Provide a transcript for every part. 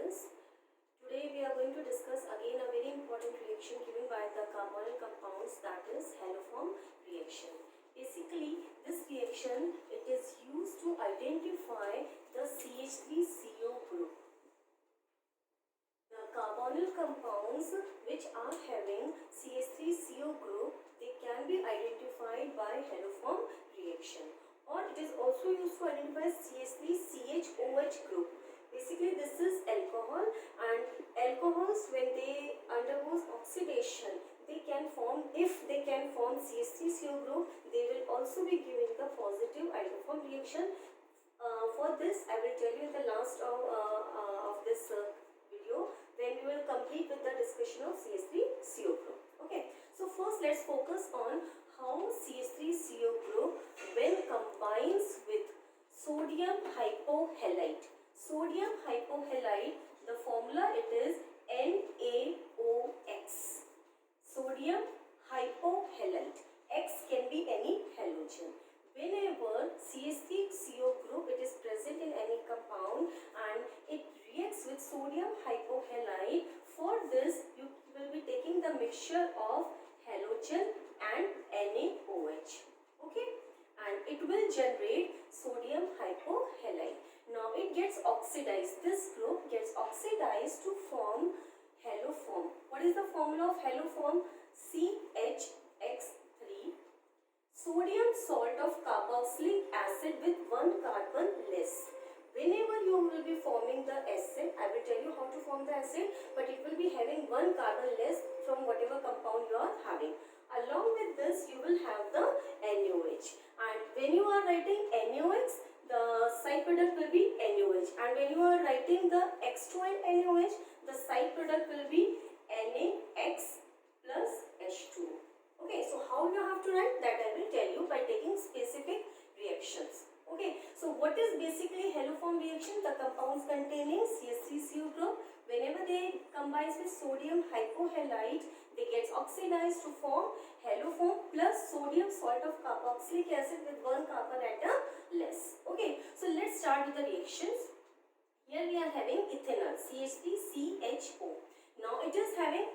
students. Today we are going to discuss again a very important reaction given by the carbonyl compounds, that is haloform reaction. Basically this reaction, it is used to identify the CH3CO group. The carbonyl compounds which are having CH3CO group, they can be identified by haloform reaction, or it is also used to identify CH3CHOH group. Basically this is alcohol, and alcohols when they undergoes oxidation, they can form, if they can form CH3CO group, they will also be giving the positive isoform reaction. For this I will tell you in the last of this video, when we will complete with the discussion of CH3CO group. Okay, so first let's focus on how CH3CO group when combines with sodium hypohalite. Sodium hypohalite, the formula it is NaOX. Sodium hypohalite. X can be any halogen. Whenever CH3CO group it is present in any compound and it reacts with sodium hypohalite, for this you will be taking the mixture of halogen and NaOH. Okay, and it will generate sodium hypohalite. Now it gets oxidized. This group gets oxidized to form haloform. What is the formula of haloform? CHX3, sodium salt of carboxylic acid with one carbon less. Whenever you will be forming the acid, I will tell you how to form the acid, but it will be having one carbon less from whatever compound you are having. Along with this, you will have the NaOH, and when you are writing NaOX, the side product will be NaOH, and when you are writing the X2 and NaOH, the side product will be NaX plus H2. Okay, so how you have to write that I will tell you by taking specific reactions. Okay, so what is basically haloform reaction? The compounds containing CH3CO group, whenever they combines with sodium hypohalite, they get oxidized to form haloform plus sodium salt of carboxylic acid with one carbon atom less. Okay, so let's start with the reactions. Here we are having ethanol, CH3CHO. Now it is having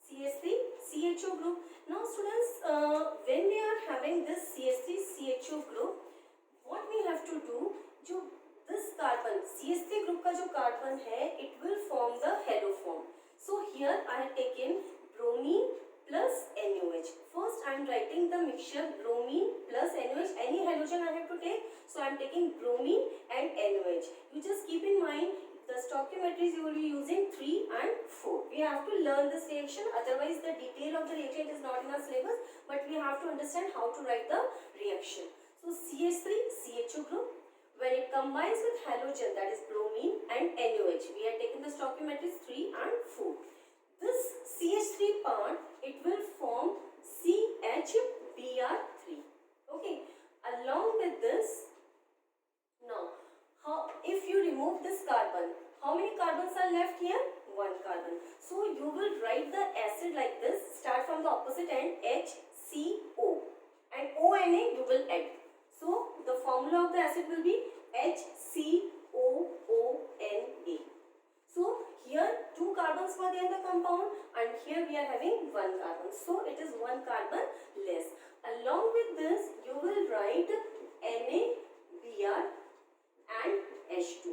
CH3CHO group. Now students, when we are having this CH3CHO group, what we have to do, जो this carbon CH3 group का जो carbon है, it will form the haloform. So here I have taken bromine plus NaOH. First I am writing the mixture bromine plus NaOH. Any halogen I have to take, so I am taking bromine and NaOH. You just keep in mind the stoichiometries you will be using 3 and 4. We have to learn this reaction, otherwise the detail of the reaction is not in our syllabus, but we have to understand how to write the reaction. So CH3CHO group, when it combines with halogen, that is bromine and NaOH, we are taking the stoichiometries 3 and 4. This CH3 part, it will form CHBr3. Okay, along with this, now if you remove this carbon, how many carbons are left here? One carbon. So you will write the acid like this, start from the opposite end, HCO, and ONA you will add. So the formula of the acid will be HCOONA. So here two carbons were there in the compound, and here we are having one carbon. So it is one carbon less. Along with this, you will write NaBr and H2.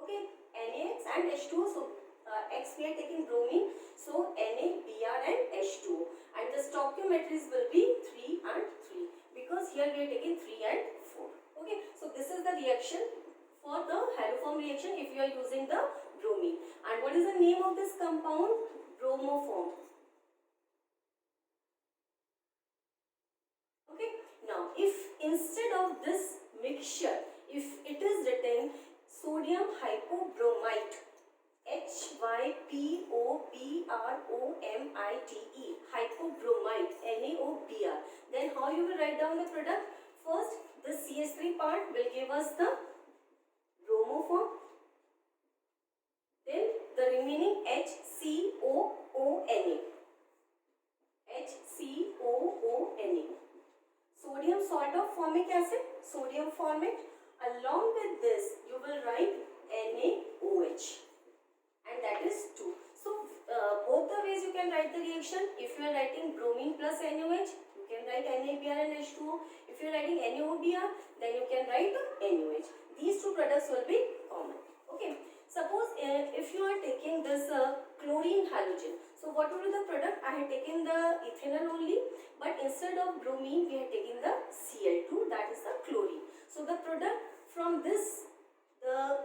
Okay, NaX and H2. So X we are taking bromine, so NaBr and H2, and the stoichiometries will be 3 and 3, because here we are taking 3 and 4. Okay, so this is the reaction for the haloform reaction if you are using the bromine. And what is the name of this compound? Bromoform. Okay, now if instead of this mixture, if it is written sodium hypobromite, HYPOBROMITE, hypobromite, NaOBr, then how you will write down the product? First, the CH3 part will give us the bromoform, then the remaining HCOONA, sodium salt of formic acid, sodium formate. Along with this, you will write NaOH. bromine plus NaOH, you can write NaBr and H2O. If you are writing NaOBr, then you can write NaOH. These two products will be common. Okay. Suppose if you are taking this chlorine halogen, so what will be the product? I had taken the ethanol only, but instead of bromine, we had taken the Cl2, that is the chlorine. So the product from this, the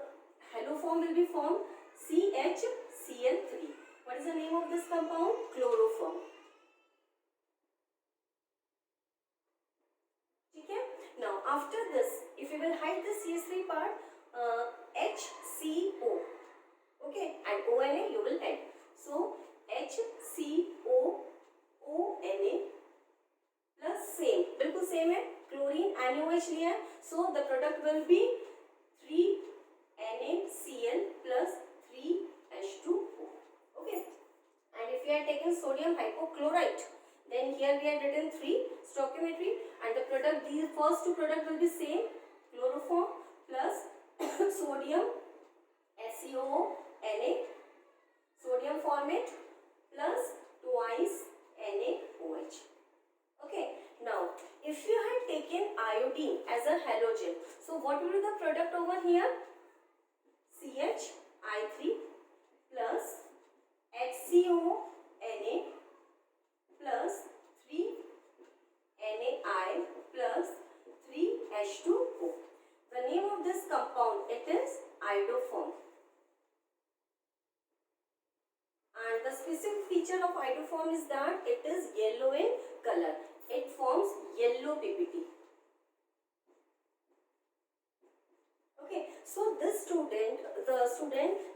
halo form will be formed CHCl3. What is the name of this compound? Chloroform. Okay. Now after this, if you will hide the CH3 part, HCO. Okay, and ONA you will add. So HCO ONA plus same, बिल्कुल same है, chlorine NaOH लिया है, so the product will be 3NaCl plus 3H2O. Okay, and if you are taking sodium hypochlorite, then here we have written 3 stoichiometry, and the product, these first two product will be same, chloroform plus sodium SeO Na, sodium formate plus twice NaOH. Okay, now if you had taken iodine as a halogen, so what will be the product over here? CHI3 plus HCO Na plus 3 NaI plus 3H2O. The name of this compound, it is iodoform. And the specific feature of iodoform is that it is yellow in color. It forms yellow PPT. Okay, so this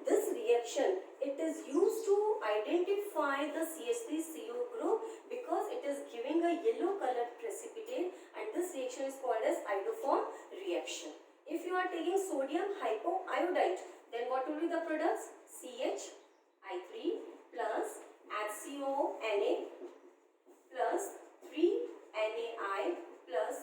this reaction, it is used to identify the CH3CO group because it is giving a yellow colored precipitate, and this reaction is called as iodoform reaction. If you are taking sodium hypoiodite, then what will be the products? CHI3 plus HCONA plus 3NaI plus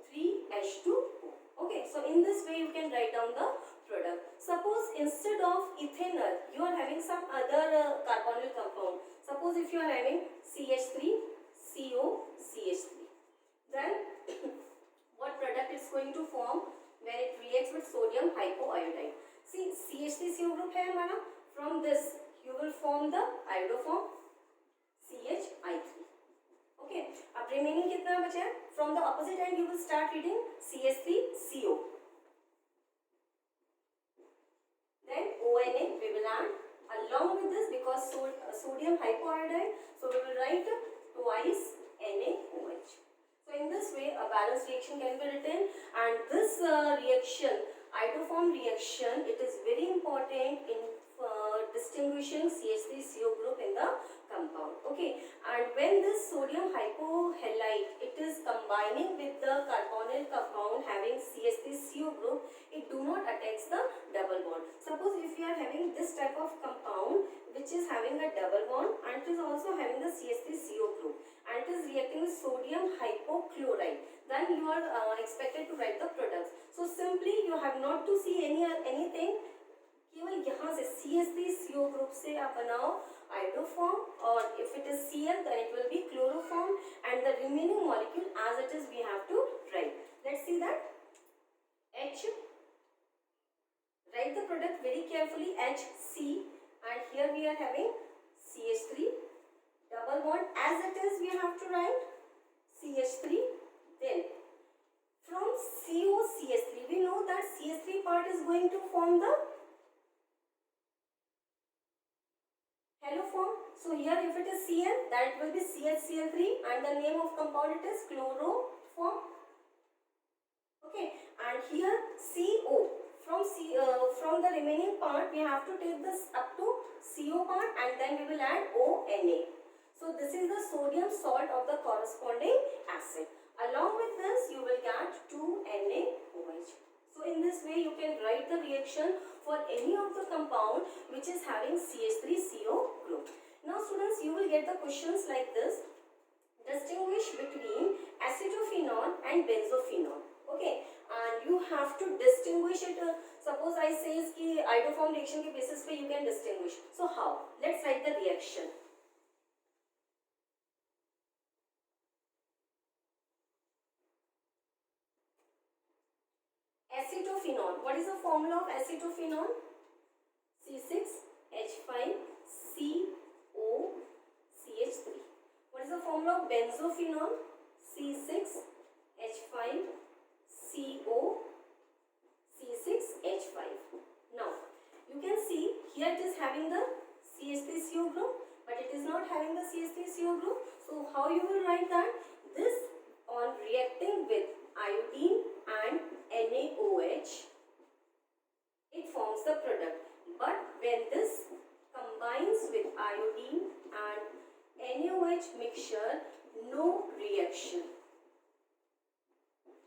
3H2O. Okay, so in this way you can write down the product. Suppose instead of ethanol, you are having some other carbonyl compound. Suppose if you are having CH3COCH3, then what product is going to form when it reacts with sodium hypoiodide? See, CH3CO group है हमारा. From this you will form the iodoform CHI3. Okay, अब remaining कितना बचा है? From the opposite end you will start reading CH3CO. Then ONA we will add along with this because sodium hypoiodide, so we will write twice NaOH. So in this way a balanced reaction can be written, and this reaction, iodoform reaction, it is very important in distinguishing CH3CO group in the compound. Okay, and when this sodium hypohalite, it is combining with the carbonyl compound having CH3CO group, it do not attach the double bond. Suppose if you are having this type of compound which is having a double bond and it is also having the CH3CO group and it is reacting with sodium hypochlorite, then you are expected to write the products. So simply you have not to see anything, केवल यहाँ से CH3CO group से आप बनाओ iodoform, और if it is Cl then it will be chloroform, and the remaining molecule as it is we have to write. Let's see that. H, write the product very carefully, HC, and here we are having CH3 double bond, as it is we have to write CH3. Then from COCH3 we know that CH3 part is going to form the haloform. So here if it is Cl, that it will be CHCl3, and the name of compound it is chloroform. Okay, and here CO, from the remaining part we have to take this up to CO part, and then we will add ONA. So this is the sodium salt of the corresponding acid. Along with this you will get 2NaOH. So in this way you can write the reaction for any of the compound which is having CH3CO group. Now students, you will get the questions like this. Distinguish between acetophenol and benzophenol. Okay, and you have to distinguish it. Suppose I say कि iodoform reaction के basis पे you can distinguish. So how? Let's write the reaction. What is the formula of acetophenol? C6H5COCH3. What is the formula of benzophenol? C6H5CO C6H5. Now you can see here it is having the CH3CO group, but it is not having the CH3CO group. So how you will write that? This on reacting with iodine and NaOH, it forms the product. But when this combines with iodine and NaOH mixture, no reaction.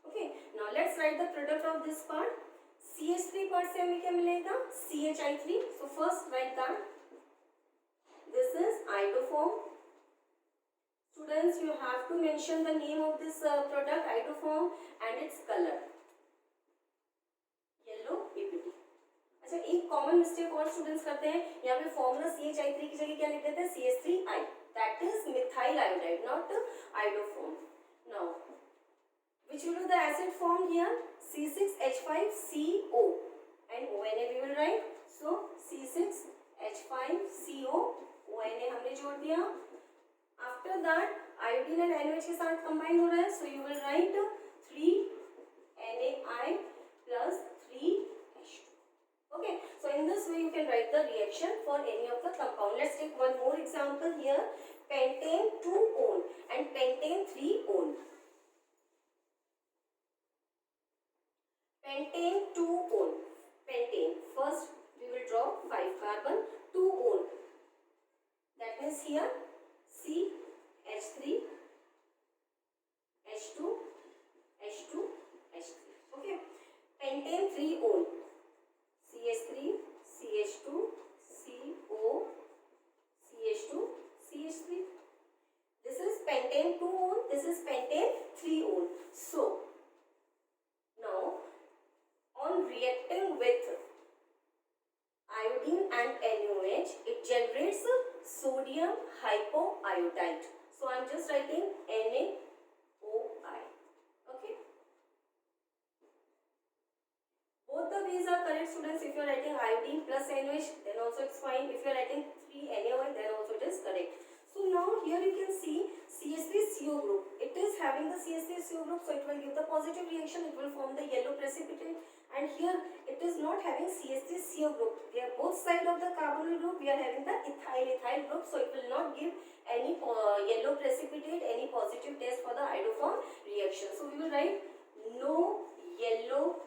Okay, now let's write the product of this part. CH3 part से हमें क्या मिलेगा? CHI3. So first write that. This is iodoform. Students, you have to mention the name of this product, iodoform, and its color. Yellow PPT. अच्छा, एक common mistake और students करते हैं, यहाँ पे फॉर्मूला CHI3 की जगह क्या लिख देते हैं? CH3I. That is methyl iodide, not iodoform. Now, which will be the acid formed here? C6H5CO, and ONA we will write. So C6H5CO, ONA हमने जोड़ दिया. After that, iodine and NaOH के साथ combine हो रहा है, so you will write 3NaI plus 3H2. Okay, so in this way you can write the reaction for any of the compound. Let's take one more example here. Pentane 2-one and pentane 3-one. Pentane 2-one. Pentane. First we will draw 5 carbon 2-one. That means here CH3 H2 H2 H3. Okay. Pentane 3-one. CH3 CH2 CO CH2 CH3. This is pentane 2-one. This is pentane 3-one. So now on reacting with iodine and NaOH, it generates sodium hypoiodide. So I am just writing NaOI. Okay. Both the ways are correct, students. If you are writing iodine plus NaOH, then also it's fine. If you are writing 3NaOI, then also it is correct. So now here you can see CH3CO group. It is having the CH3CO group, so it will give the positive reaction. It will form the yellow precipitate. And here it is not having CH3CO group. They are both sides of the carbonyl group. We are having the ethyl group, so it will not give any yellow precipitate, any positive test for the iodoform reaction. So we will write no yellow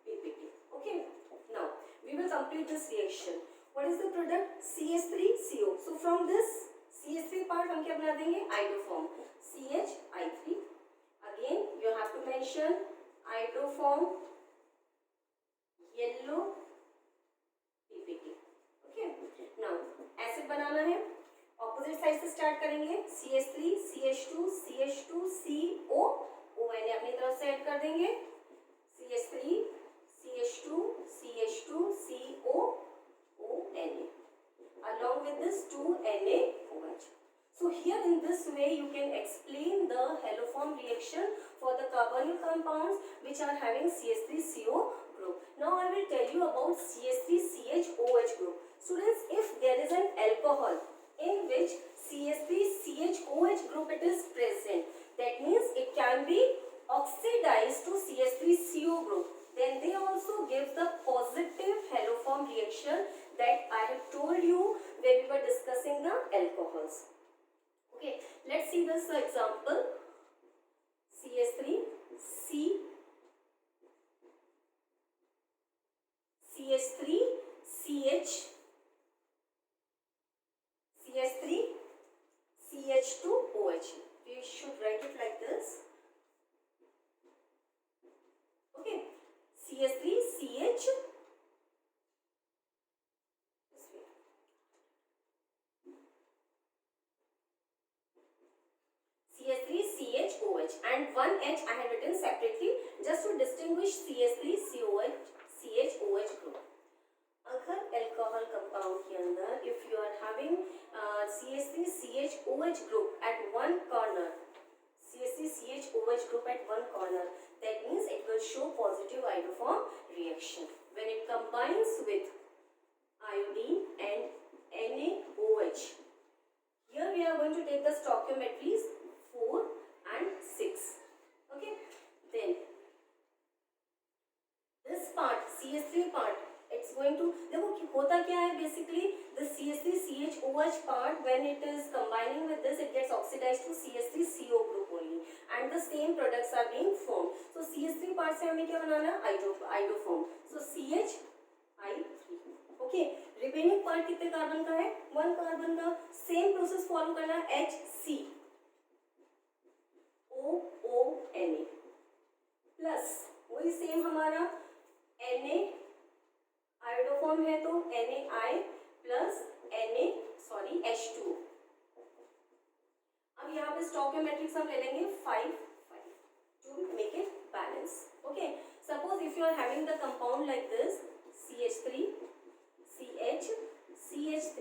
PPT. Okay. Now we will complete this reaction. What is the product? CH3CO. So from this CH3 part हम क्या बना देंगे? Iodoform. CHI3. Again you have to mention iodoform yellow PPT. Okay. Now acid बनाना है. Opposite side से start करेंगे. CH3 CH2 CH2 CO ONA अपनी तरफ से ऐड कर देंगे. CH3 CH2 CH2 CO ONA. Along with this 2NaOH. So here in this way you can explain the haloform reaction for the carbonyl compounds which are having CH3CO group. Now I will tell you about CH3CHOH group. Students, if there is an alcohol in which CH3CHOH group it is present, that means it can be oxidized to CH3CO group. Then they also give the positive haloform reaction that I have told you when we were discussing the alcohols. Okay, let's see this example. CH3 CH3 CH CH3 CH2OH. We should write it like this. Okay, CH3 CH CH3CHOH and one H I have written separately just to distinguish CH3COH CHOH group. अगर alcohol compound के अंदर if you are having CH3CHOH group at one corner, CH3CHOH group at one corner. That means it will show positive iodoform reaction. When it combines with iodine and NaOH. Here we are going to take the stoichiometries 4 and 6. Okay. Then this part, CH3 part, it's going to, देखो होता क्या है basically, the CH3CHOH part when it is combining with this, it gets oxidized to CH3CO group only, and the same products are being formed. So CH3 part से हमें क्या बनाना है, iodoform. So CHI3. Okay. Remaining part कितने carbon का है, 1 carbon का. Same process follow करना है, HC OONA प्लस वही सेम हमारा Na आयोडोफॉर्म है तो NaI प्लस H2. अब यहाँ पे स्टोइकियोमेट्रिक्स हम ले लेंगे 5 to make it balance. Okay, suppose if you are having the compound like this, CH3 CH3.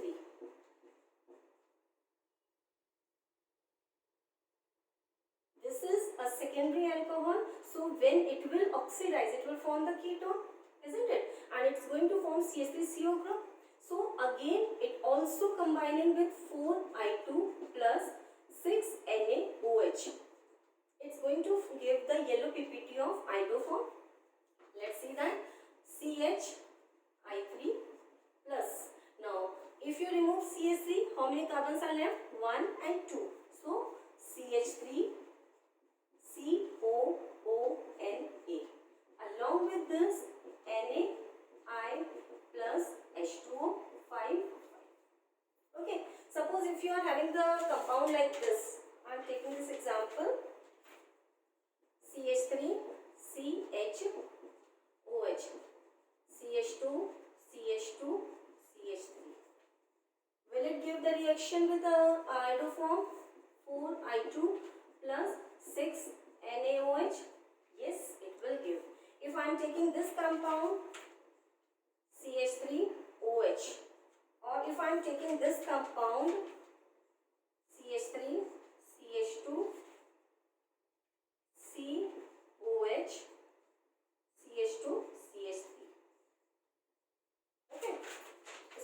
This is a secondary alcohol, so when it will oxidize, it will form the ketone, isn't it? And it's going to form CH3CO group. So again, it also combining with 4I2 plus 6NaOH. It's going to give the yellow PPT of iodoform. Let's see that. CHI3 plus. Now, if you remove CH3, how many carbons are left? 1 and 2. So, CH3, COONA. Along with this, NaI plus H2O, 5. Okay. Suppose if you are having the compound like this, I am taking this example. CH3, CHOH, CH2, CH2, CH3. Will it give the reaction with the iodoform? 4I2 plus 6NaOH? Yes, it will give. If I am taking this compound, CH3OH, or if I am taking this compound, CH3, CH2, COH, CH2, CH3. Okay.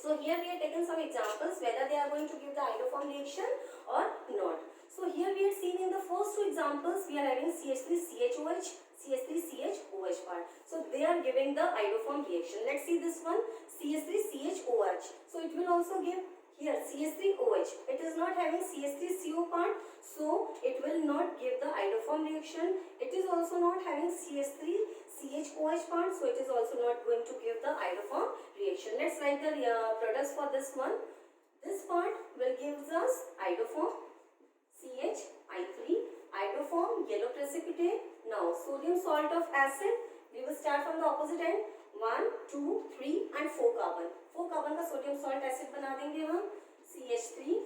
So here we are taking some examples whether they are going to give the iodoform reaction or not. So here we are seeing in the first two examples we are having CH3CHOH, CH3CHOH part. So they are giving the iodoform reaction. Let's see this one, CH3CHOH. So it will also give here CH3OH. It is not having CH3CO part, so it will not give the iodoform reaction. It is also not having CH3CHOH part, so it is also not going to give the iodoform reaction. Let's write the products for this one. This part will give us iodoform, CHI3, iodoform, yellow precipitate. Now sodium salt of acid, we will start from the opposite end. 1, 2, 3 and 4 carbon. 4 carbon का sodium salt acid बना देंगे हम. CH3,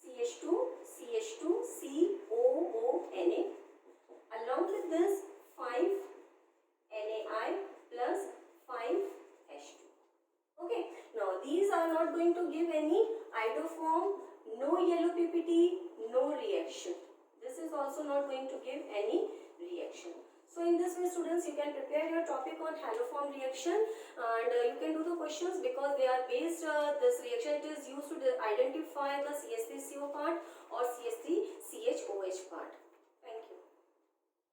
CH2, CH2, COONA. Along with this 5 NaI plus 5 H2. Okay. Now these are not going to give any iodoform, no yellow PPT, no reaction. This is also not going to give any reaction. So in this way, students, you can prepare your topic on haloform reaction, and you can do the questions because they are based, this reaction it is used to identify the CH3CO part or CH3CH